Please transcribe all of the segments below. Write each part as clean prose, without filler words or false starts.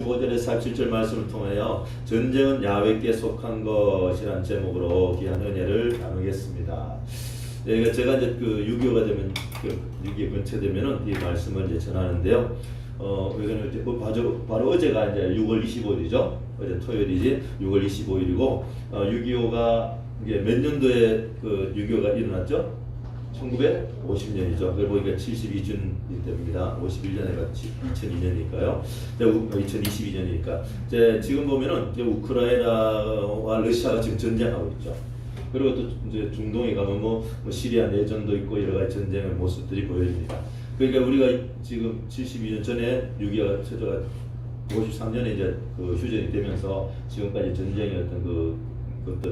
5절의 47절 말씀을 통하여 전쟁은 야훼께 속한 것이란 제목으로 귀한 은혜를 나누겠습니다. 네, 제가 이제 그 6.25가 되면 6.25 근처 되면은 이 말씀을 이제 전하는데요. 바로 어제가 이제 6월 25일이죠. 어제 토요일이지 6월 25일이고 6.25가 이게 몇 년도에 그 6.25가 일어났죠? 1950년이죠. 그걸 보니까 72주년 됩니다. 51년에가 2002년이니까요. 2022년이니까. 지금 보면은 우크라이나와 러시아가 지금 전쟁하고 있죠. 그리고 또 이제 중동에 가면 뭐 시리아 내전도 있고 여러 가지 전쟁의 모습들이 보여집니다. 그러니까 우리가 지금 72년 전에 6.25가 터져가 53년에 이제 그 휴전이 되면서 지금까지 전쟁의 어떤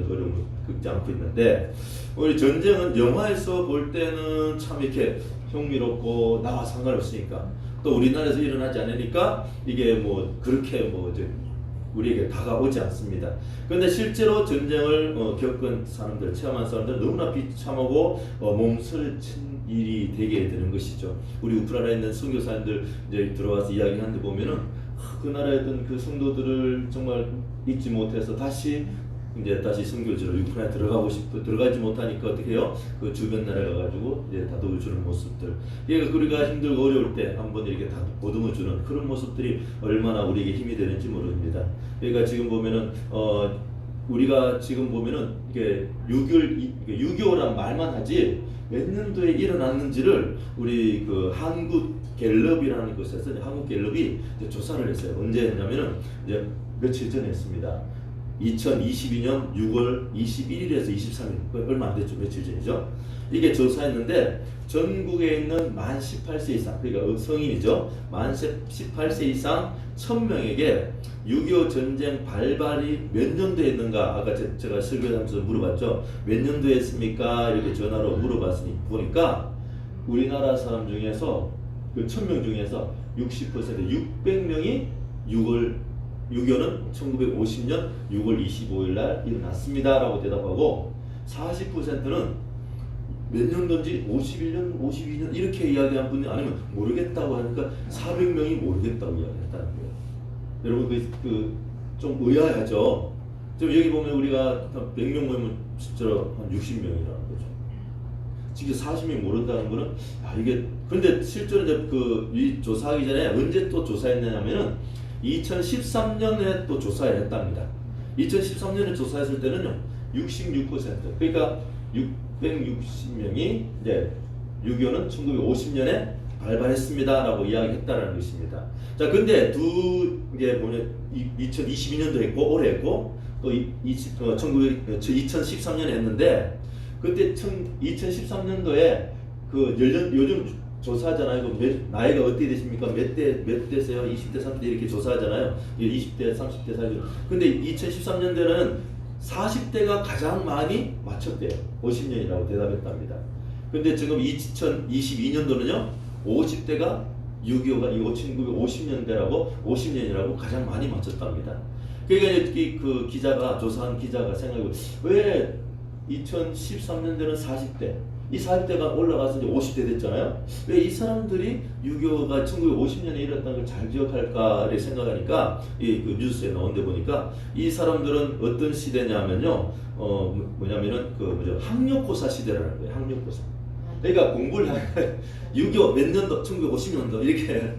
어려움을 겪지 않고 있는데, 우리 전쟁은 영화에서 볼 때는 참 이렇게 흥미롭고 나와 상관없으니까, 또 우리나라에서 일어나지 않으니까 이게 뭐 그렇게 뭐 이제 우리에게 다가오지 않습니다. 그런데 실제로 전쟁을 겪은 사람들, 체험한 사람들 너무나 비참하고 몸서리친 일이 되게 되는 것이죠. 우리 우크라이나에 있는 선교사님들 이제 들어와서 이야기하는데 보면은 그 나라에 있던 그 성도들을 정말 잊지 못해서 다시 선교지로 우크라이나 들어가지 못하니까 어떻게 해요? 그 주변 나라에 가가지고 이제 다독여주는 모습들. 그러니까 우리가 힘들고 어려울 때 한번 이렇게 보듬어주는 그런 모습들이 얼마나 우리에게 힘이 되는지 모릅니다. 그러니까 지금 보면은 우리가 지금 보면은 이게 6.25란 말만 하지 몇 년도에 일어났는지를 우리 그 한국 갤럽이라는 곳에서 한국 갤럽이 조사를 했어요. 언제 했냐면은 이제 며칠 전에 했습니다. 2022년 6월 21일에서 23일, 얼마 안 됐죠. 며칠 전이죠. 이게 조사했는데 전국에 있는 만 18세 이상, 그러니까 성인이죠. 만 18세 이상 1000명에게 6.25 전쟁 발발이 몇 년도에 했는가, 아까 제가 설교하면서 물어봤죠. 몇 년도에 했습니까? 이렇게 전화로 물어봤으니 보니까 우리나라 사람 중에서 그 1000명 중에서 60%, 600명이 6.25는 1950년 6월 25일 날 일어났습니다 라고 대답하고, 40%는 몇 년도인지 51년, 52년 이렇게 이야기한 분이 아니면 모르겠다고 하니까 400명이 모르겠다고 이야기했다는 거예요. 여러분 좀 의아하죠. 지금 여기 보면 우리가 100명 모이면 실제로 한 60명이라는 거죠. 지금 40명이 모른다는 거는 이게, 근데 실제로 이제 이 조사하기 전에 언제 또 조사했느냐면은 2013년에 또 조사를 했답니다. 2013년에 조사했을 때는요, 66%, 그러니까 660명이 이제 6.25는 1950년에 발발했습니다라고 이야기했다라는 것입니다. 자, 근데 이게 뭐냐, 2022년도 했고 올해 했고 또 2013년에 했는데, 그때 2013년도에 요즘 조사하잖아요. 나이가 어떻게 되십니까? 몇 대세요? 20대, 30대 이렇게 조사하잖아요. 20대, 30대, 40대. 근데 2013년도에는 40대가 가장 많이 맞췄대요. 50년이라고 대답했답니다. 근데 지금 2022년도는요, 50대가 6.25가 1950년대라고 50년이라고 가장 많이 맞췄답니다. 그러니까 그 조사한 기자가 생각해보고, 왜 2013년도는 40대, 이 40대가 올라가서 이제 50대 됐잖아요. 왜 이 사람들이 6.25가 1950년에 일어났다는 걸 잘 기억할까를 생각하니까 그 뉴스에 나온 데 보니까 이 사람들은 어떤 시대냐면요, 학력고사 시대라는 거예요. 학력고사. 그러니까 공부를 6.25 몇 년도, 1950년도 이렇게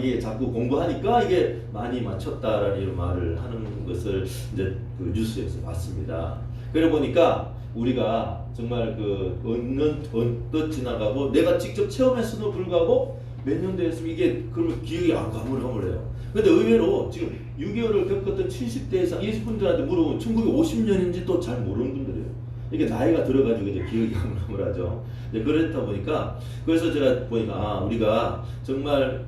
이게 자꾸 공부하니까 이게 많이 맞췄다라는 이런 말을 하는 것을 이제 그 뉴스에서 봤습니다. 그래 보니까 우리가 정말 언뜻 지나가고 내가 직접 체험했음에도 불구하고 몇 년도에 했으면 이게 그러면 기억이 가물가물해요. 근데 의외로 지금 6.25를 겪었던 70대 이상 이 분들한테 물어보면 1950년인지 또 잘 모르는 분들이에요. 이게 나이가 들어가지고 이제 기억이 가물가물하죠. 그렇다 보니까, 그래서 제가 보니까 우리가 정말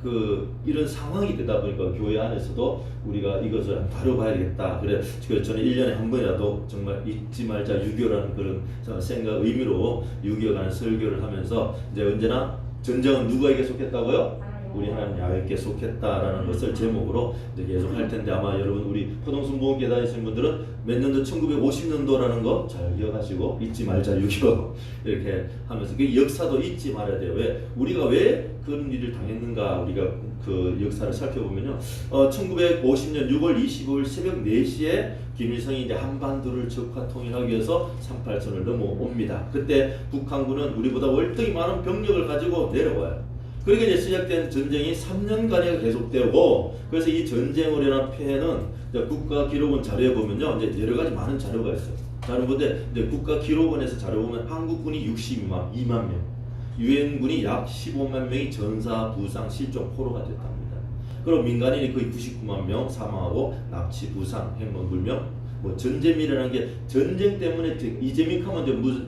이런 상황이 되다 보니까 교회 안에서도 우리가 이것을 다뤄봐야겠다. 그래 저는 1년에 한 번이라도 정말 잊지 말자 6.25라는 그런 생각, 의미로 6.25 가는 설교를 하면서 이제 언제나 전쟁은 누구에게 속했다고요? 우리 하나님 야훼께 속했다라는 것을 제목으로 이제 계속 할 텐데, 아마 여러분 우리 포동순 모험교회 다니시는 분들은 몇 년도 1950년도라는 거 잘 기억하시고 잊지 말자 6.25 이렇게 하면서 그 역사도 잊지 말아야 돼요. 우리가 왜 그런 일을 당했는가, 우리가 그 역사를 살펴보면요, 1950년 6월 25일 새벽 4시에 김일성이 이제 한반도를 적화 통일하기 위해서 38선을 넘어옵니다. 그때 북한군은 우리보다 월등히 많은 병력을 가지고 내려와요. 그렇게 이제 시작된 전쟁이 3년간이 계속되고, 그래서 이 전쟁으로 인한 피해는 국가기록원 자료에 보면요, 이제 여러 가지 많은 자료가 있어요. 자료 보는데 이제 국가기록원에서 자료 보면 한국군이 62만 명, 유엔군이 약 15만 명이 전사, 부상, 실종, 포로가 됐답니다. 그리고 민간인이 거의 99만 명 사망하고 납치, 부상, 행방 불명, 뭐 전쟁이라는 게 전쟁 때문에 이재명 하면 이제 무슨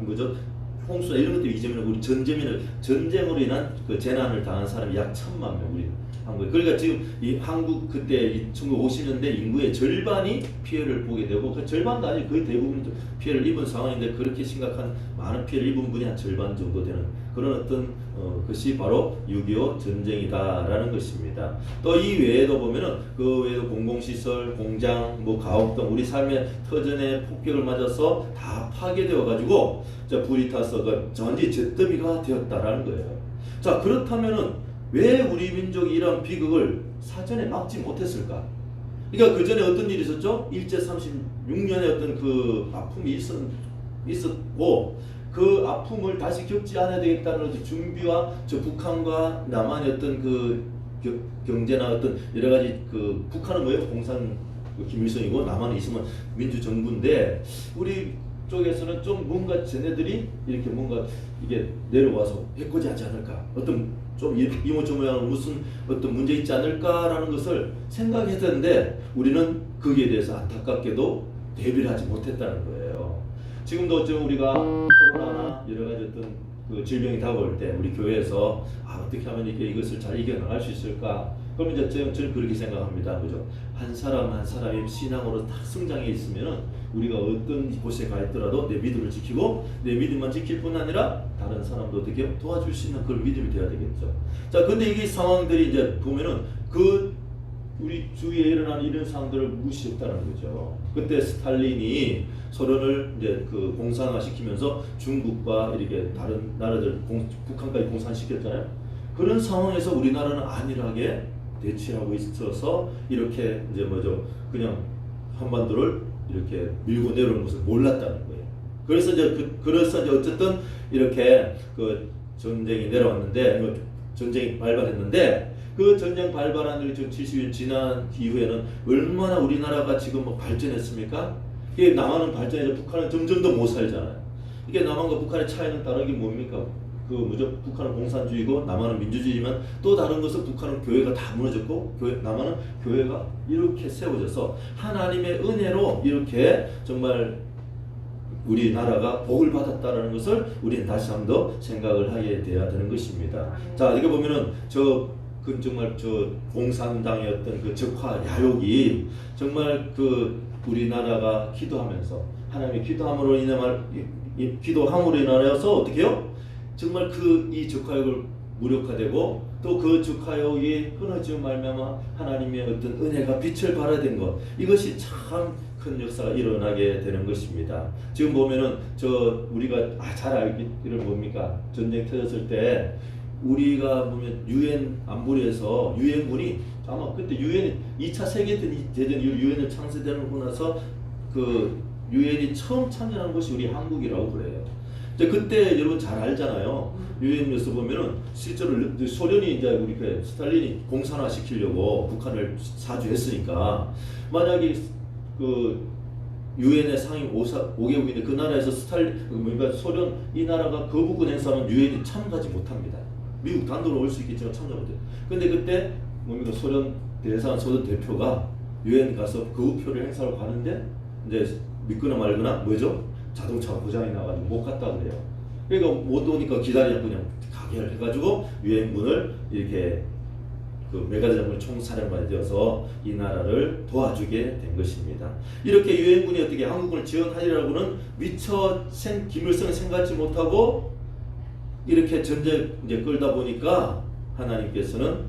뭐죠? 홍수나 이런 것들이 이재명은 우리 전쟁으로 인한 그 재난을 당한 사람이 약 1,000만 명 우리 한국에. 그러니까 지금 이 한국 그때 1950년대 인구의 절반이 피해를 보게 되고, 그 절반도 아니고 거의 대부분이 피해를 입은 상황인데, 그렇게 심각한 많은 피해를 입은 분이 한 절반 정도 되는 그런 어떤 것이 바로 6.25 전쟁이다라는 것입니다. 또 이 외에도 보면은 그 외에도 공공시설, 공장, 뭐 가옥 등 우리 삶의 터전에 폭격을 맞아서 다 파괴되어 가지고 불이 타서 그 전지 잿더미가 되었다라는 거예요. 자, 그렇다면은 왜 우리 민족이 이런 비극을 사전에 막지 못했을까? 그러니까 그 전에 어떤 일이 있었죠? 일제 36년에 어떤 그 아픔이 있었고, 그 아픔을 다시 겪지 않아야 되겠다는 준비와 저 북한과 남한의 어떤 그 경제나 어떤 여러 가지, 그 북한은 뭐예요? 공산 김일성이고 남한은 있으면 민주정부인데, 우리 쪽에서는 좀 뭔가 쟤네들이 이렇게 뭔가 이게 내려와서 해코지하지 않을까, 어떤 좀 이모저모양 무슨 어떤 문제 있지 않을까라는 것을 생각했는데, 우리는 거기에 대해서 안타깝게도 대비를 하지 못했다는 거예요. 지금도 어쩌면 우리가 코로나나 여러 가지 어떤 그 질병이 다가올 때 우리 교회에서 어떻게 하면 이것을 잘 이겨나갈 수 있을까? 그럼 이제 저는 그렇게 생각합니다. 그죠? 한 사람 한 사람이 신앙으로 딱 성장해 있으면은 우리가 어떤 곳에 가 있더라도 내 믿음을 지키고, 내 믿음만 지킬 뿐 아니라 다른 사람도 어떻게 도와줄 수 있는 그런 믿음이 돼야 되겠죠. 자, 근데 이게 상황들이 이제 보면은 그 우리 주위에 일어나는 이런 상황들을 무시했다는 거죠. 그때 스탈린이 소련을 이제 그 공산화시키면서 중국과 이렇게 다른 나라들 북한까지 공산시켰잖아요. 그런 상황에서 우리나라는 안일하게 대치하고 있어서 이렇게 이제 뭐죠, 그냥 한반도를 이렇게 밀고 내려오는 것을 몰랐다는 거예요. 그래서 이제 그래서 이제 어쨌든 이렇게 그 전쟁이 내려왔는데, 전쟁이 발발했는데, 그 전쟁 발발한 우리 70일 지난 이후에는 얼마나 우리나라가 지금 뭐 발전했습니까? 이게 남한은 발전해서 북한은 점점 더 못 살잖아요. 이게 남한과 북한의 차이는 다르게 뭡니까? 그 뭐죠? 북한은 공산주의고 남한은 민주주의지만, 또 다른 것은 북한은 교회가 다 무너졌고 남한은 교회가 이렇게 세워져서 하나님의 은혜로 이렇게 정말 우리나라가 복을 받았다라는 것을 우리는 다시 한 번 더 생각을 하게 돼야 되는 것입니다. 자, 이렇게 보면은 그 정말 공산당의 어떤 그 적화 야욕이 정말 그 우리나라가 기도하면서 하나님의 기도함으로 인하여서 어떻게 해요? 정말 이 적화욕을 무력화되고, 또 그 적화욕이 끊어지고 말미암아 하나님의 어떤 은혜가 빛을 발하된 것, 이것이 참 큰 역사가 일어나게 되는 것입니다. 지금 보면은 우리가 잘 알기를 뭡니까? 전쟁 터졌을 때 우리가 보면 유엔 안보리에서 유엔군이 아마 그때 유엔 2차 세계대전 이후 유엔을 창설되고 나서 그 유엔이 처음 참여한 것이 우리 한국이라고 그래요. 그때 여러분 잘 알잖아요. 유엔 뉴스 보면은 실제로 소련이 이제 우리 스탈린이 공산화 시키려고 북한을 사주했으니까, 만약에 그 유엔의 상임 5개국인데 그 나라에서 소련 이 나라가 거부권 행사하면 유엔이 참가하지 못합니다. 미국 단독으로 올 수 있겠지만 참가 못해요. 근데 그때 소련 대표가 유엔 가서 거부표를 행사하러 가는데 이제 믿거나 말거나 뭐죠? 자동차 고장이 나가지고 못 갔다 그래요. 그러니까 못 오니까 기다리고 그냥 가게를 해가지고 유엔군을 이렇게 그 메가드장군 총사령관이 되어서 이 나라를 도와주게 된 것입니다. 이렇게 유엔군이 어떻게 한국군을 지원하리라고는 미처 김일성은 생각지 못하고 이렇게 전쟁 이제 끌다 보니까 하나님께서는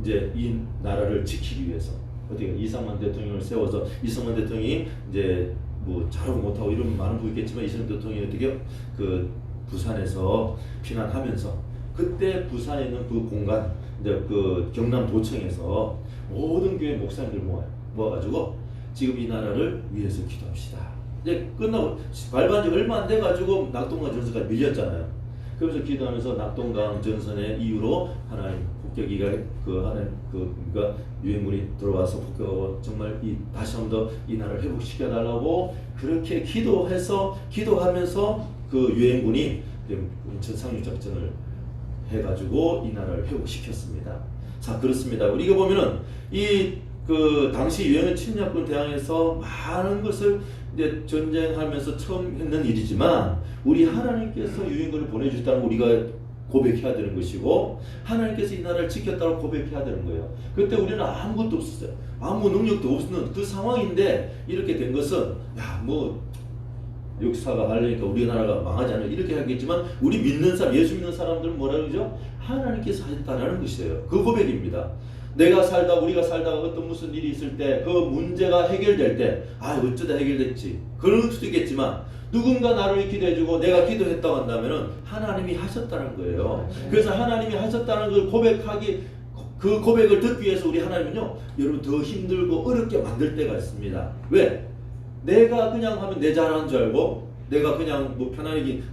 이제 이 나라를 지키기 위해서 어떻게 이상만 대통령을 세워서 이상만 대통령이 이제 뭐 잘하고 못하고 이런 많은 부분 있겠지만 이상만 대통령이 어떻게 그 부산에서 피난하면서 그때 부산에 있는 그 공간 이제 그 경남도청에서 모든 교회 목사님들 모아가지고 지금 이 나라를 위해서 기도합시다. 이제 끝나고 발표한 지 얼마 안 돼가지고 낙동강 전선까지 밀렸잖아요. 그래서 기도하면서 낙동강 전선의 이유로 하나님 폭격기가 하나님 그러니까 유엔군이 들어와서 폭격하고 정말 다시 한번 더 이 나라를 회복시켜 달라고 그렇게 기도하면서 그 유엔군이 인천 상륙작전을 해가지고 이 나라를 회복시켰습니다. 자, 그렇습니다. 우리가 보면은 그 당시 유엔은 침략군 대항해서 많은 것을 이제 전쟁하면서 처음 했는 일이지만 우리 하나님께서 유엔군을 보내주셨다는 우리가 고백해야 되는 것이고 하나님께서 이 나라를 지켰다고 고백해야 되는 거예요. 그때 우리는 아무것도 없었어요. 아무 능력도 없는 그 상황인데 이렇게 된 것은 역사가 하려니까 우리나라가 망하지 않을 이렇게 하겠지만 우리 믿는 사람, 예수 믿는 사람들은 뭐라 그러죠? 하나님께서 하셨다라는 것이에요. 그 고백입니다. 우리가 살다가 어떤 무슨 일이 있을 때 그 문제가 해결될 때 어쩌다 해결됐지 그럴 수도 있겠지만 누군가 나를 기도해주고 내가 기도했다고 한다면은 하나님이 하셨다는 거예요. 그래서 하나님이 하셨다는 걸 그 고백을 듣기 위해서 우리 하나님은요 여러분 더 힘들고 어렵게 만들 때가 있습니다. 왜? 내가 그냥 하면 내 잘하는 줄 알고 내가 그냥 편안하게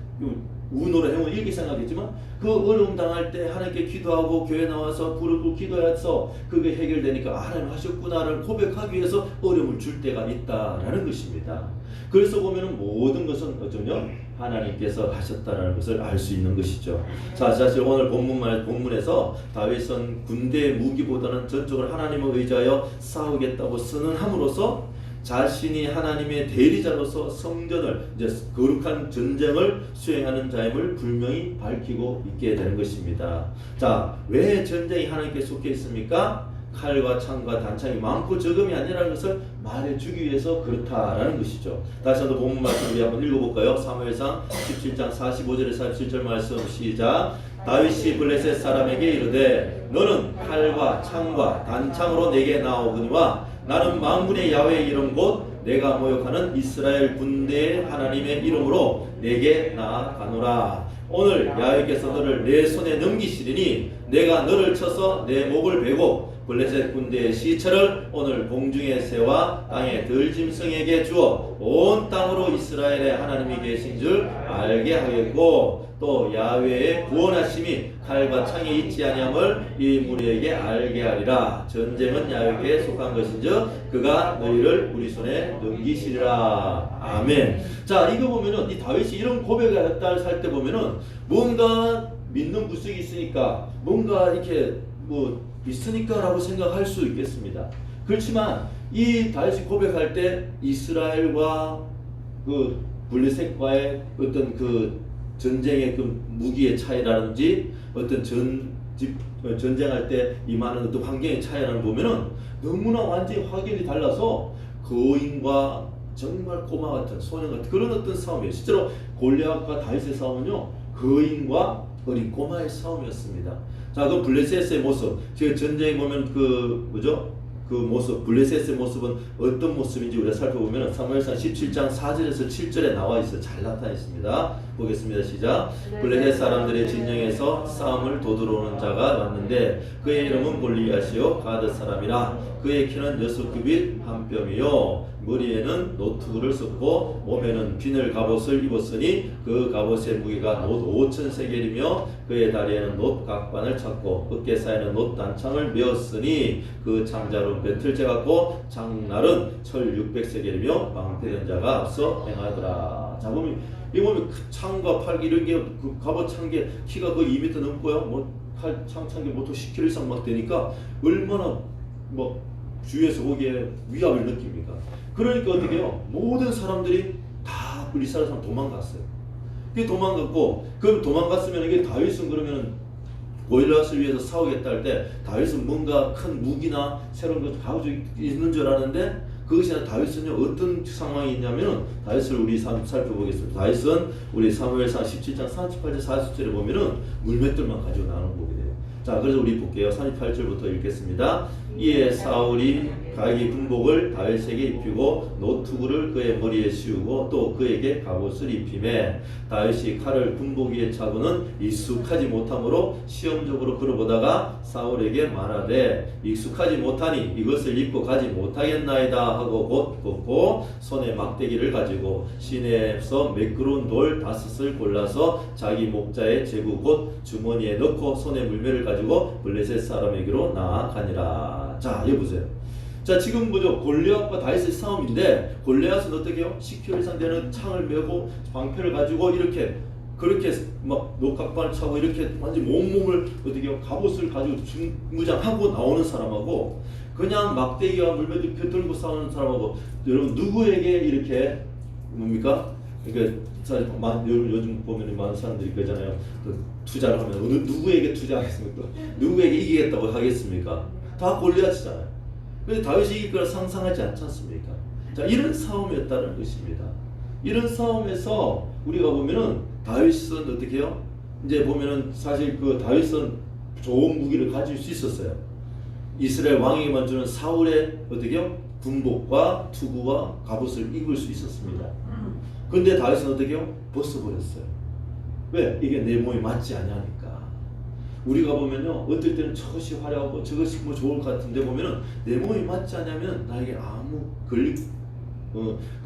운으로 해면 이렇게 생각했지만 그 어려움 당할 때 하나님께 기도하고 교회 나와서 부르고 기도해서 그게 해결되니까 하나님 하셨구나를 고백하기 위해서 어려움을 줄 때가 있다라는 것입니다. 그래서 보면은 모든 것은 어쩌면 하나님께서 하셨다라는 것을 알 수 있는 것이죠. 자, 사실 오늘 본문에서 다윗은 군대의 무기보다는 전적으로 하나님을 의지하여 싸우겠다고 선언함으로써 자신이 하나님의 대리자로서 성전을 이제 거룩한 전쟁을 수행하는 자임을 분명히 밝히고 있게 되는 것입니다. 자, 왜 전쟁이 하나님께 속해 있습니까? 칼과 창과 단창이 많고 적음이 아니라는 것을 말해주기 위해서 그렇다라는 것이죠. 다시 한번 본문 말씀 우리 한번 읽어볼까요? 사무엘상 17장 45절에서 47절 말씀 시작. 다윗이 블레셋 사람에게 이르되 너는 칼과 창과 단창으로 내게 나오거니와 나는 만군의 야훼의 이름 곧 내가 모욕하는 이스라엘 군대의 하나님의 이름으로 내게 나아가노라. 오늘 야훼께서 너를 내 손에 넘기시리니 내가 너를 쳐서 내 목을 베고 블레셋 군대의 시체를 오늘 공중의 새와 땅의 들짐승에게 주어 온 땅으로 이스라엘의 하나님이 계신 줄 알게 하겠고 또 야훼의 구원하심이 칼과 창에 있지 아니함을 이 무리에게 알게 하리라. 전쟁은 야훼에게 속한 것인즉 그가 너희를 우리 손에 넘기시리라. 아멘. 자, 이거 보면은 이 다윗이 이런 고백을 했다 할 때 보면은 뭔가 믿는 구석이 있으니까 뭔가 이렇게 있으니까라고 생각할 수 있겠습니다. 그렇지만 이 다윗이 고백할 때 이스라엘과 그 블레셋과의 어떤 그 전쟁의 그 무기의 차이라든지 어떤 전쟁할 때 임하는 어떤 환경의 차이라는 보면은 너무나 완전히 확연히 달라서 거인과 정말 고마 같은 소년 같은 그런 어떤 싸움이에요. 실제로 골리앗과 다윗의 싸움은요 거인과 어린 꼬마의 싸움이었습니다. 자, 그 블레셋의 모습, 제가 전쟁에 보면 그 모습, 블레셋의 모습은 어떤 모습인지 우리가 살펴보면 사무엘상 17장 4절에서 7절에 나와 있어 잘 나타나 있습니다. 보겠습니다. 시작. 블레셋 사람들의 진영에서 싸움을 도드러오는 자가 왔는데 그의 이름은 골리앗이요 가드 사람이라. 그의 키는 6규빗 한 뼘이요 머리에는 노트를 썼고 몸에는 비늘 갑옷을 입었으니 그 갑옷의 무게가 놋 5,000세겔이며 그의 다리에는 놋 각관을 찼고 어깨 사이에는 놋 단창을 메었으니 그 창자로 배틀째 같고 창날은 철 600세겔이며 방패된 자가 앞서 행하더라. 자, 보면 그 창과 팔 이런 게 그 갑옷 찬게 키가 거의 2m 넘고요. 창 찬게 보통 10kg 이상 막 되니까 얼마나 주위에서 거기에 위압을 느낍니까? 그러니까 어떻게 해요? 모든 사람들이 다 이스라엘 사람 도망갔어요. 그게 도망갔고, 그럼 도망갔으면 이게 다윗은 그러면 골리앗을 위해서 싸우겠다 할 때 다윗은 뭔가 큰 무기나 새로운 것 가지고 있는 줄 알았는데 그것이 아니라 다윗은요 어떤 상황이 있냐면은 다윗을 우리 살펴보겠습니다. 다윗은 우리 사무엘상 17장 38절 40절에 보면은 물맷돌만 가지고 나오는 보게 돼요. 자, 그래서 우리 볼게요. 38절부터 읽겠습니다. 이에 사울이 자기 군복을 다윗에게 입히고 노투구를 그의 머리에 씌우고 또 그에게 갑옷을 입히매 다윗이 칼을 군복 위에 차고는 익숙하지 못하므로 시험적으로 그러보다가 사울에게 말하되 익숙하지 못하니 이것을 입고 가지 못하겠나이다 하고 곧 벗고 손에 막대기를 가지고 시내에서 매끄러운 돌 5을 골라서 자기 목자의 제구 곧 주머니에 넣고 손에 물매를 가지고 블레셋 사람에게로 나아가니라. 자, 여기 보세요. 자, 지금 뭐죠? 골리앗과 다윗의 싸움인데 골리앗은 어떻게 해요? 10kg 상대는 창을 메고 방패를 가지고 이렇게 그렇게 막 녹각반을 차고 이렇게 완전 온몸을 어떻게 해요? 갑옷을 가지고 중무장하고 나오는 사람하고 그냥 막대기와 물매를 들고 싸우는 사람하고 여러분 누구에게 이렇게 뭡니까? 그러니까 요즘 보면 많은 사람들이 그러잖아요. 투자를 하면 어느 누구에게 투자하겠습니까? 누구에게 이기겠다고 하겠습니까? 다 골리앗이잖아요. 그런데 다윗이 이길 거라 상상하지 않지 않습니까? 자, 이런 싸움이었다는 것입니다. 이런 싸움에서 우리가 보면은 다윗은 어떻게 해요? 이제 보면은 사실 그 다윗은 좋은 무기를 가질 수 있었어요. 이스라엘 왕에게만 주는 사울의 어떻게 해요? 군복과 투구와 갑옷을 입을 수 있었습니다. 그런데 다윗은 어떻게 해요? 벗어버렸어요. 왜? 이게 내 몸에 맞지 않냐니까. 우리가 보면요, 어떨 때는 저것이 화려하고 저것이 뭐 좋을 것 같은데 보면은 내 몸이 맞지 않냐면 나에게 아무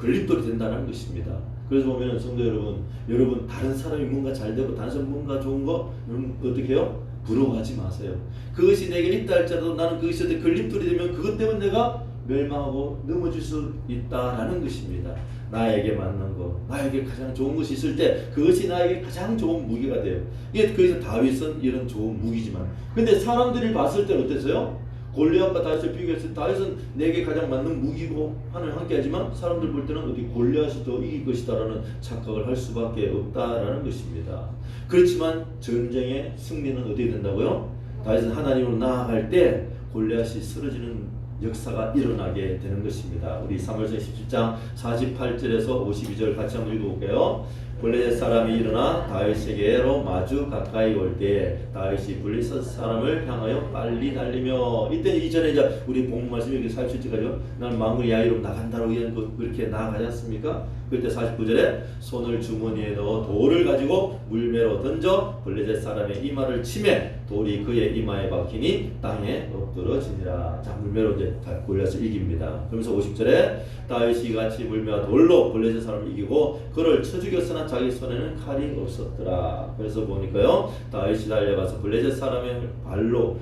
걸림돌이 된다는 것입니다. 그래서 보면은 성도 여러분 다른 사람이 뭔가 잘 되고 다른 사람이 뭔가 좋은 거 여러분 어떻게 해요? 부러워하지 마세요. 그것이 내게 있다 할지라도 나는 그것이 어떻게 걸림돌이 되면 그것 때문에 내가 멸망하고 넘어질 수 있다라는 것입니다. 나에게 맞는 것, 나에게 가장 좋은 것이 있을 때 그것이 나에게 가장 좋은 무기가 돼요. 이게 그래서 다윗은 이런 좋은 무기지만, 근데 사람들이 봤을 때는 어땠어요? 골리앗과 다윗을 비교했을 때 다윗은 내게 가장 맞는 무기고 하나님 함께하지만 사람들 볼 때는 어디 골리앗이 더 이길 것이다라는 착각을 할 수밖에 없다라는 것입니다. 그렇지만 전쟁의 승리는 어떻게 된다고요? 다윗은 하나님으로 나아갈 때 골리앗이 쓰러지는 역사가 일어나게 되는 것입니다. 우리 사무엘상 17장 48절에서 52절 같이 한번 읽어볼게요. 블레셋 사람이 일어나 다윗에게로 마주 가까이 올 때에 다윗이 블레셋 사람을 향하여 빨리 달리며, 이때는 이전에 이제 우리 본 말씀이 여기 47절까지요. 나는 망군의 야이로 나간다고 그렇게 나아가지 않습니까? 그때 49절에 손을 주머니에 넣어 돌을 가지고 물매로 던져 블레셋 사람의 이마를 치매 돌이 그의 이마에 박히니 땅에 엎드러지니라. 자, 물매로 이제 골리앗을 이깁니다. 그러면서 50절에 다윗이 같이 물매와 돌로 블레셋 사람을 이기고 그를 쳐 죽였으나 자기 손에는 칼이 없었더라. 그래서 보니까요, 다윗이 달려가서 블레셋 사람의 발로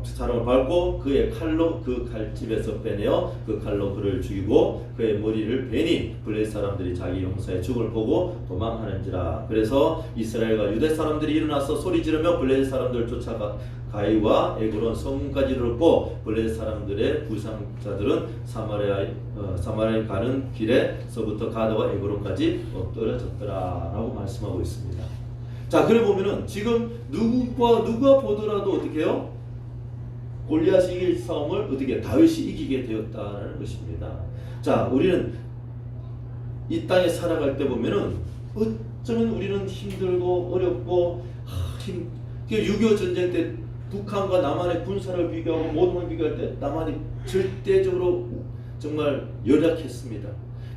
사람을 밟고 그의 칼로 그 칼집에서 빼내어 그 칼로 그를 죽이고 그의 머리를 베니 블레셋 사람들이 자기 용사의 죽을 보고 도망하는지라. 그래서 이스라엘과 유대 사람들이 일어나서 소리 지르며 블레셋 사람들을 쫓아가 가이와 에그론 성문까지 이르렀고 블레셋 사람들의 부상자들은 사마리아에 가는 길에서부터 가드와 에그론까지 엎드려졌더라 라고 말씀하고 있습니다. 자, 그래 보면은 지금 누가 보더라도 어떻게 해요? 골리앗이 이길 싸움을 어떻게 다윗이 이기게 되었다는 것입니다. 자, 우리는 이 땅에 살아갈 때 보면은 어쩌면 우리는 힘들고 어렵고 6.25 전쟁 때 북한과 남한의 군사를 비교하고 모든 걸 비교할 때 남한이 절대적으로 정말 열악했습니다.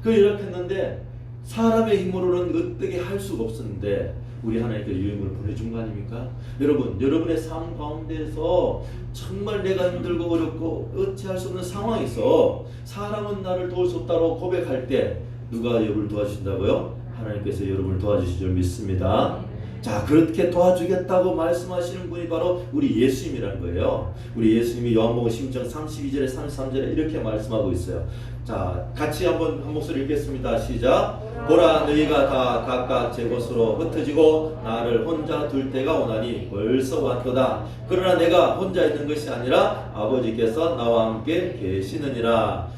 그 열악했는데 사람의 힘으로는 어떻게 할 수가 없었는데 우리 하나님께서 유임을 보내준 거 아닙니까? 여러분의 삶 가운데서 정말 내가 힘들고 어렵고 어찌할 수 없는 상황에서 사람은 나를 도울 수 없다고 고백할 때 누가 여러분을 도와주신다고요? 하나님께서 여러분을 도와주실 줄 믿습니다. 자, 그렇게 도와주겠다고 말씀하시는 분이 바로 우리 예수님이라는 거예요. 우리 예수님이 요한복음 16장 32절에 33절에 이렇게 말씀하고 있어요. 자, 같이 한번 한 목소리 읽겠습니다. 시작. 보라, 너희가 다 각각 제 곳으로 흩어지고 나를 혼자 둘 때가 오나니 벌써 왔도다. 그러나 내가 혼자 있는 것이 아니라 아버지께서 나와 함께 계시느니라.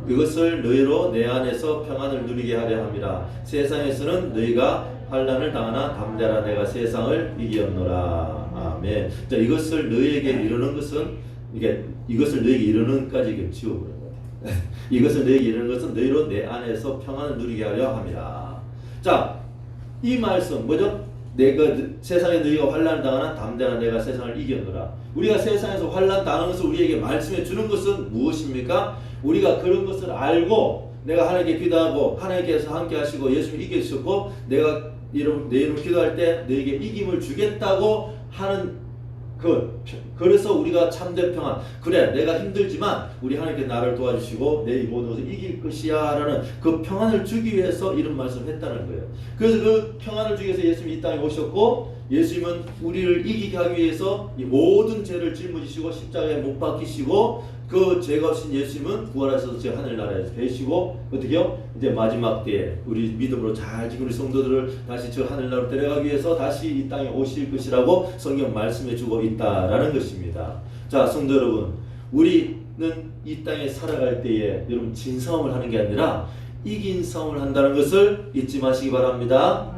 이것을 너희로 내 안에서 평안을 누리게 하려 함이라. 세상에서는 너희가 환난을 당하나 담대하라. 내가 세상을 이기었노라. 아멘. 자, 이것을 너희에게 이루는 것은 이것을 너희에게 이루는까지 지워버려요. 이것을 너희에게 이루는 것은 너희로 내 안에서 평안을 누리게 하려 함이라. 자, 이 말씀 뭐죠? 내가 세상에 너희가 환난을 당하나 담대한 내가 세상을 이겼노라. 우리가 세상에서 환난 당하는 것을 우리에게 말씀해 주는 것은 무엇입니까? 우리가 그런 것을 알고 내가 하나님께 기도하고 하나님께서 함께 하시고 예수님 이겨주셨고 내가 내 이름을 기도할 때 너에게 이김을 주겠다고 하는 그래서 우리가 참된 평안, 그래 내가 힘들지만 우리 하나님께 나를 도와주시고 내 모든 것을 이길 것이야 라는 그 평안을 주기 위해서 이런 말씀을 했다는 거예요. 그래서 그 평안을 주기 위해서 예수님이 이 땅에 오셨고 예수님은 우리를 이기게 하기 위해서 이 모든 죄를 짊어지시고 십자가에 못 박히시고 그 죄가 없인 예수님은 부활하셔서 제 하늘나라에서 계시고 어떻게요? 이제 마지막 때에 우리 믿음으로 잘 지금 우리 성도들을 다시 저 하늘나라로 데려가기 위해서 다시 이 땅에 오실 것이라고 성경 말씀해 주고 있다라는 것입니다. 자, 성도 여러분, 우리는 이 땅에 살아갈 때에 여러분 진 싸움을 하는 게 아니라 이긴 싸움을 한다는 것을 잊지 마시기 바랍니다.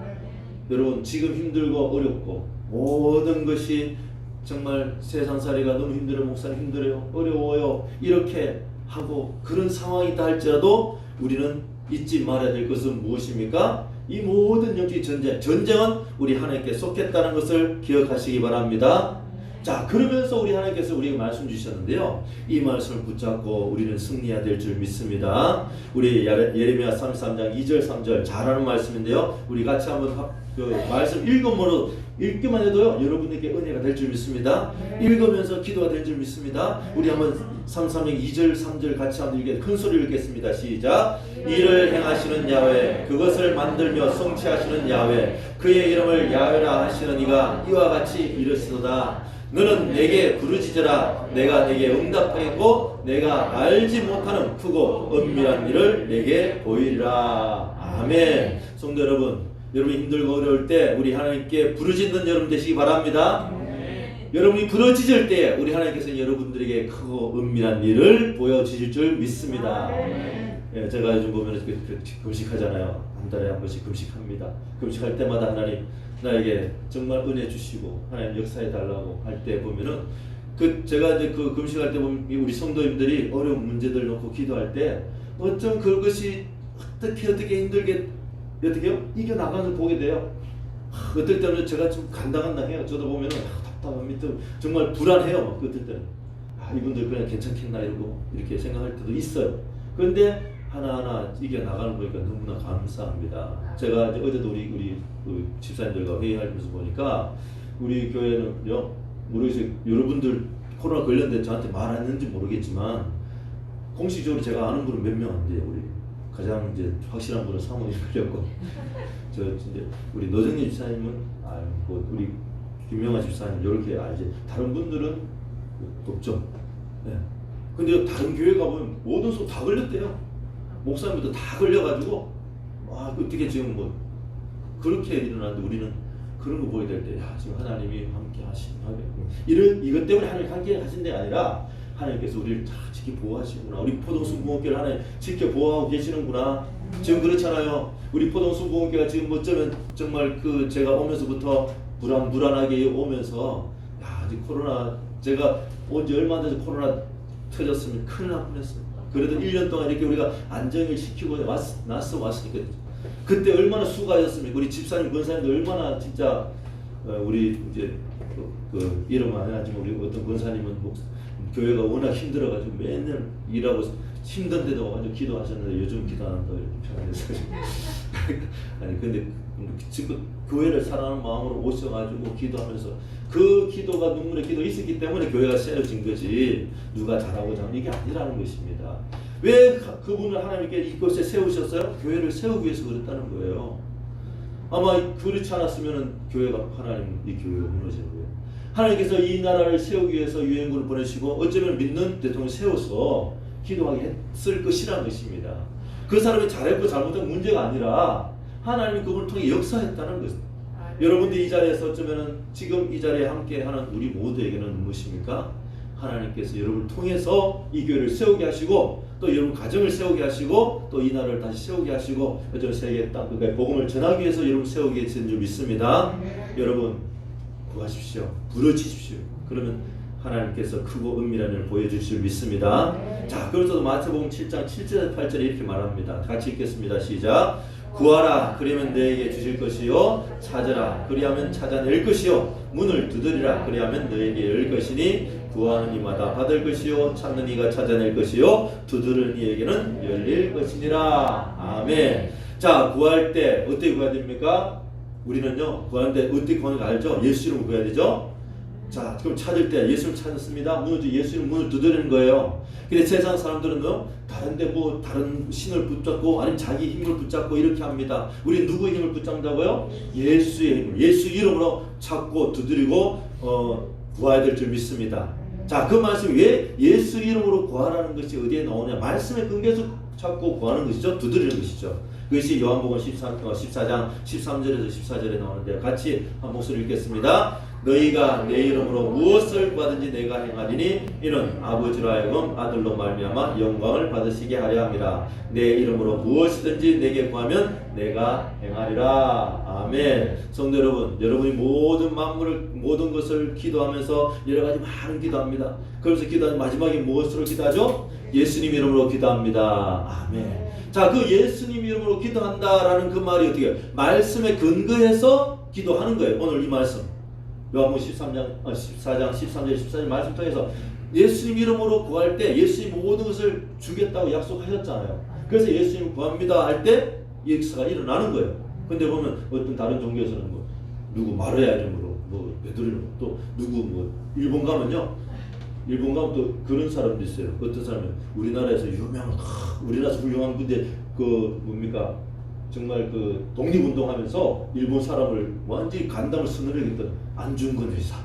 여러분 지금 힘들고 어렵고 모든 것이 정말 세상살이가 너무 힘들어요. 목사님 힘들어요. 어려워요. 이렇게 하고 그런 상황이다 할지라도 우리는 잊지 말아야 될 것은 무엇입니까? 이 모든 영적인 전쟁은 우리 하나님께 속했다는 것을 기억하시기 바랍니다. 자, 그러면서 우리 하나님께서 우리에게 말씀 주셨는데요. 이 말씀을 붙잡고 우리는 승리해야 될 줄 믿습니다. 우리 예레미야 33장 2절 3절 잘하는 말씀인데요. 우리 같이 한번 말씀 읽기만 해도요 여러분에게 은혜가 될 줄 믿습니다. 읽으면서 기도가 될 줄 믿습니다. 우리 한번 33장 2절 3절 같이 한번 큰 소리를 읽겠습니다. 시작. 이를 행하시는 야훼, 그것을 만들며 성취하시는 야훼, 그의 이름을 야훼라 하시는 이가 이와 같이 이르시도다. 너는 내게 부르짖으라. 내가 내게 응답하겠고 내가 알지 못하는 크고 은밀한 일을 내게 보이리라. 아멘. 성도 여러분, 여러분이 힘들고 어려울 때 우리 하나님께 부르짖는 여러분 되시기 바랍니다. 여러분이 부르짖을 때 우리 하나님께서 여러분들에게 크고 은밀한 일을 보여주실 줄 믿습니다. 예, 제가 요즘 보면 금식하잖아요. 한 달에 한 번씩 금식합니다. 금식할 때마다 하나님 나에게 정말 은혜 주시고 하나님 역사해 달라고 할 때 보면은 제가 이제 그 금식할 때 보면 우리 성도님들이 어려운 문제들 놓고 기도할 때 어쩜 그것이 어떻게 힘들게 어떻게요? 이겨 나가는 걸 보게 돼요. 어떨 때는 제가 좀 간당간다 해요. 저도 보면은 답답합니다. 정말 불안해요. 어떨 때는 이분들 그냥 괜찮겠나 이러고 이렇게 생각할 때도 있어요. 그런데 하나하나 이겨 나가는 거 보니까 너무나 감사합니다. 제가 이제 어제도 우리 집사님들과 회의하면서 보니까 우리 교회는요, 모르겠어요. 여러분들 코로나 걸렸는데 저한테 말했는지 모르겠지만 공식적으로 제가 아는 분은 몇 명 안 돼요. 우리 가장 이제 확실한 분은 사모님 걸렸고 저 이제 우리 노정님 집사님은 알고 우리 김명아 집사님 이렇게 알지. 다른 분들은 없죠. 네. 근데 다른 교회 가보면 모든 소 다 걸렸대요. 목사님도 다 걸려가지고 어떻게 지금 뭐 그렇게 일어나는데 우리는 그런 거 보게 될 때 지금 하나님이 함께 이것 때문에 하나님 함께 하신 게 아니라 하나님께서 우리를 다 지켜 보호하시구나. 우리 포동순부원교를 하나님 지켜 보호하고 계시는구나. 지금 그렇잖아요. 우리 포동순부원교가 지금 어쩌면 정말 제가 오면서부터 불안하게 오면서 아직 코로나 제가 온 지 얼마 안 돼서 코로나 터졌으면 큰일 날 뻔했어요. 그래도 1년 동안 이렇게 우리가 안정을 시키고 왔으니까 그때 얼마나 수고하셨습니까? 우리 집사님, 권사님도 얼마나 진짜 우리 이제 이름 안 해가지고 우리 어떤 권사님은 교회가 워낙 힘들어가지고 맨날 일하고 힘든데도 와가지고 기도하셨는데 요즘 기도하는다 이렇게 표현해서 아니 근데 지금 교회를 사랑하는 마음으로 오셔가지고 기도하면서 그 기도가 눈물의 기도 있었기 때문에 교회가 세워진 거지 누가 잘하고 잘하는 이게 아니라는 것입니다. 왜 그분을 하나님께 이곳에 세우셨어요? 교회를 세우기 위해서 그랬다는 거예요. 아마 그렇지 않았으면 교회가 하나님 이 교회가 무너지는 거예요. 하나님께서 이 나라를 세우기 위해서 유엔군을 보내시고 어쩌면 믿는 대통령을 세워서 기도하게 했을 것이라는 것입니다. 그 사람이 잘했고 잘못한 문제가 아니라 하나님이 그분을 통해 역사했다는 것입니다. 여러분들 이 자리에서 어쩌면 지금 이 자리에 함께하는 우리 모두에게는 무엇입니까? 하나님께서 여러분을 통해서 이 교회를 세우게 하시고 또 여러분 가정을 세우게 하시고 또 이 나라를 다시 세우게 하시고 어쩌면 세계 땅 끝까지 복음을 전하기 위해서 여러분 세우게 되신 줄 믿습니다. 여러분 구하십시오. 부르짖으십시오. 그러면 하나님께서 크고 은밀한 일을 보여주실 줄 믿습니다. 자, 그래서 마태복음 7장 7절 8절에 이렇게 말합니다. 같이 읽겠습니다. 시작. 구하라 그러면 너에게 주실 것이요 찾으라 그리하면 찾아낼 것이요 문을 두드리라 그리하면 너에게 열릴 것이니 구하는 이마다 받을 것이요 찾는 이가 찾아낼 것이요 두드리는 이에게는 열릴 것이니라. 아멘. 자, 구할 때 어떻게 구해야 됩니까? 우리는요 구하는데 어떻게 구하는 거 알죠? 예수 이름으로 구해야 되죠? 자, 그럼 찾을 때 예수를 찾았습니다. 예수 이름 문을 두드리는 거예요. 근데 세상 사람들은요 다른데 뭐 다른 신을 붙잡고 아니면 자기 힘을 붙잡고 이렇게 합니다. 우리 누구의 힘을 붙잡는다고요? 예수의 힘을, 예수 이름으로 찾고 두드리고 구해야 될 줄 믿습니다. 자, 그 말씀이 왜 예수 이름으로 구하라는 것이 어디에 나오냐? 말씀의 근거에서 찾고 구하는 것이죠. 두드리는 것이죠. 그것이 요한복음 14장 13절에서 14절에 나오는데요. 같이 한 목소리 읽겠습니다. 너희가 내 이름으로 무엇을 받든지 내가 행하리니 이는 아버지로 하여금 아들로 말미암아 영광을 받으시게 하려 함이라. 내 이름으로 무엇이든지 내게 구하면 내가 행하리라. 아멘. 성도 여러분, 여러분이 모든 것을 기도하면서 여러 가지 많은 기도합니다. 그러면서 기도하는 마지막에 무엇으로 기도하죠? 예수님 이름으로 기도합니다. 아멘. 자, 그 예수님 이름으로 기도한다라는 그 말이 어떻게 해요? 말씀에 근거해서 기도하는 거예요. 오늘 이 말씀. 요한복음 14장 13절 14절 말씀 통해서 예수님 이름으로 구할 때 예수님 모든 것을 주겠다고 약속하셨잖아요. 그래서 예수님 구합니다 할 때 역사가 일어나는 거예요. 근데 보면 어떤 다른 종교에서는 뭐 누구 마르야 이름으로 뭐 베드로 또 누구 뭐 일본 가면 또 그런 사람도 있어요. 어떤 사람은 우리나라에서 훌륭한 분데 그 뭡니까 정말 그 독립운동하면서 일본 사람을 완전히 간담을 서늘하게 안중근 의사.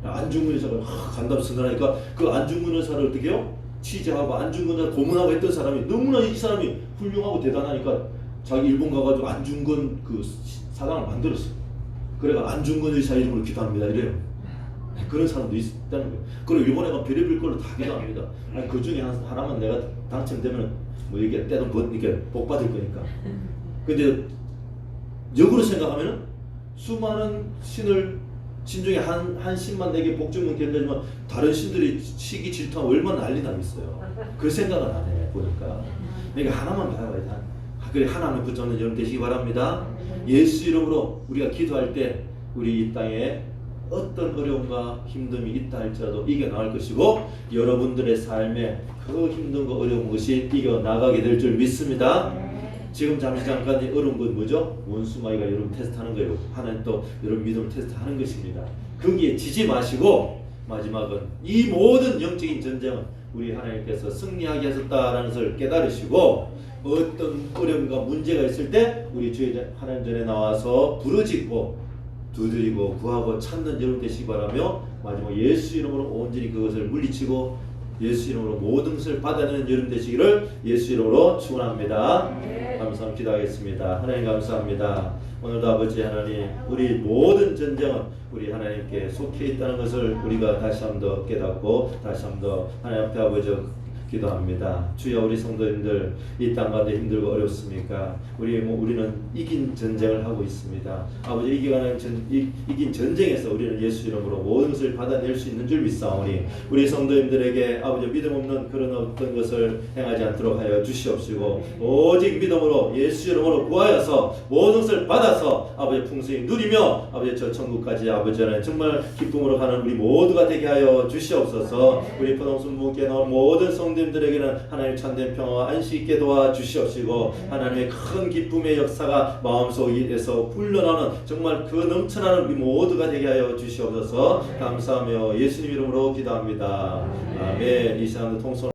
안중근 의사가 간담 서늘하니까 그 안중근 의사를 어떻게 해요? 취재하고 안중근 의사 고문하고 했던 사람이 너무나 이 사람이 훌륭하고 대단하니까 자기 일본 가가지고 안중근 그 사당을 만들었어. 그래가 안중근 의사 이름으로 기도합니다 이래요. 그런 사람도 있다는 거예요. 그리고 일본에 가면 별의별 걸로 다 기도합니다. 아니, 그 중에 하나만 내가 당첨되면 뭐 이게 때도 이렇게 복 받을 거니까. 근데 역으로 생각하면은 수많은 신을 신 중에 한 신만 내게 복 주면 괜찮지만 다른 신들이 시기 질투하면 얼마나 난리 나겠어요. 그 생각은 안 해 보니까. 그러니까 하나만 봐야 그래 하나만 붙잡는 여러분 되시기 바랍니다. 예수 이름으로 우리가 기도할 때 우리 이 땅에 어떤 어려움과 힘듦이 있다 할지라도 이겨나갈 것이고 여러분들의 삶에 그 힘듦과 어려운 것이 이겨나가게 될 줄 믿습니다. 지금 잠깐 어려운 건 뭐죠? 원수마귀가 여러분 테스트하는 거예요. 하나님 또 여러분 믿음을 테스트하는 것입니다. 거기에 지지 마시고 마지막은 이 모든 영적인 전쟁은 우리 하나님께서 승리하게 하셨다라는 것을 깨달으시고 어떤 어려움과 문제가 있을 때 우리 주의 하나님 전에 나와서 부르짖고 두드리고 구하고 찾는 여러분 되시기 바라며 마지막 예수 이름으로 온전히 그것을 물리치고 예수 이름으로 모든 것을 받아내는 여러분 되시기를 예수 이름으로 축원합니다. 감사합니다. 기도하겠습니다. 하나님 감사합니다. 오늘도 아버지 하나님 우리 모든 전쟁은 우리 하나님께 속해 있다는 것을 우리가 다시 한 번 더 깨닫고 다시 한 번 더 하나님 앞에 아버지 기도합니다. 주여 우리 성도님들 이 땅 가운데 힘들고 어렵습니까? 우리는 이긴 전쟁을 하고 있습니다. 아버지 이긴 전쟁에서 우리는 예수 이름으로 모든 것을 받아낼 수 있는 줄 믿사오니 우리 성도님들에게 아버지 믿음 없는 그런 어떤 것을 행하지 않도록 하여 주시옵시고 오직 믿음으로 예수 이름으로 구하여서 모든 것을 받아서 아버지 풍성히 누리며 아버지 저 천국까지 아버지는 정말 기쁨으로 가는 우리 모두가 되게 하여 주시옵소서. 우리 포동순부께 나온 모든 성도님들에게는 하나님 참된 평화와 안식 있게 도와 주시옵시고 하나님의 큰 기쁨의 역사가 마음속에서 흘러나오는 정말 그 넘쳐나는 우리 모두가 되게 하여 주시옵소서. 감사하며 예수님 이름으로 기도합니다. 아멘. 이 시간도 통솔